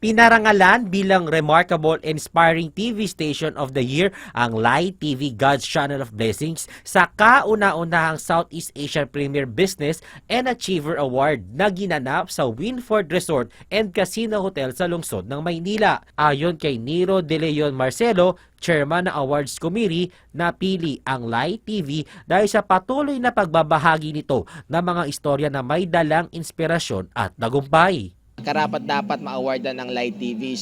Pinarangalan bilang Remarkable Inspiring TV Station of the Year ang Light TV God's Channel of Blessings sa kauna-unahang Southeast Asian Premier Business and Achiever Award na ginanap sa Winford Resort and Casino Hotel sa lungsod ng Maynila. Ayon kay Nero De Leon Marcelo, Chairman ng Awards Committee, napili ang Light TV dahil sa patuloy na pagbabahagi nito ng mga istorya na may dalang inspirasyon at tagumpay. Karapat-dapat ma-awardan ng Light TV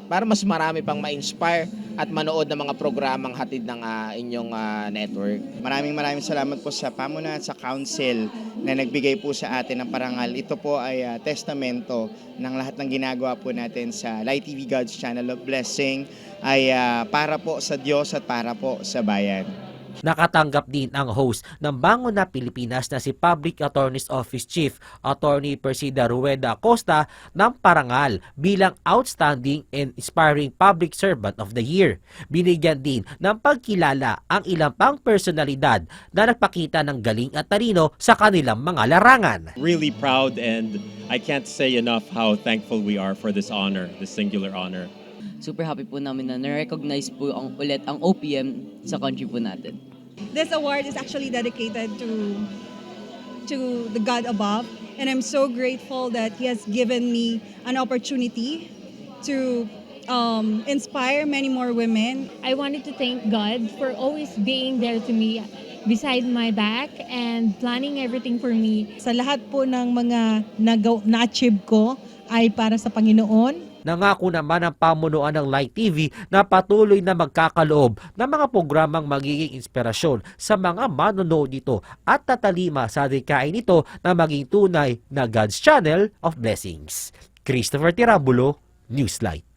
para mas marami pang ma-inspire at manood ng mga programang hatid ng inyong network. Maraming salamat po sa pamunuan at sa council na nagbigay po sa atin ng parangal. Ito po ay testamento ng lahat ng ginagawa po natin sa Light TV God's Channel of Blessing ay para po sa Diyos at para po sa bayan. Nakatanggap din ang host ng Bangon na Pilipinas na si Public Attorney's Office Chief Attorney Persida Rueda Acosta ng parangal bilang Outstanding and Inspiring Public Servant of the Year. Binigyan din ng pagkilala ang ilang pang personalidad na nagpakita ng galing at talino sa kanilang mga larangan. Really proud, and I can't say enough how thankful we are for this honor, this singular honor. Super happy po namin na na-recognize po ulit ang OPM sa country po natin. This award is actually dedicated to the God above, and I'm so grateful that He has given me an opportunity to inspire many more women. I wanted to thank God for always being there to me, beside my back and planning everything for me. Sa lahat po ng mga na-achieve ko ay para sa Panginoon. Nangako naman ang pamunuan ng Light TV na patuloy na magkakaloob ng mga programang magiging inspirasyon sa mga manonood nito at tatalima sa adhikain nito na maging tunay na God's Channel of Blessings. Christopher Tirabulo, Newslight.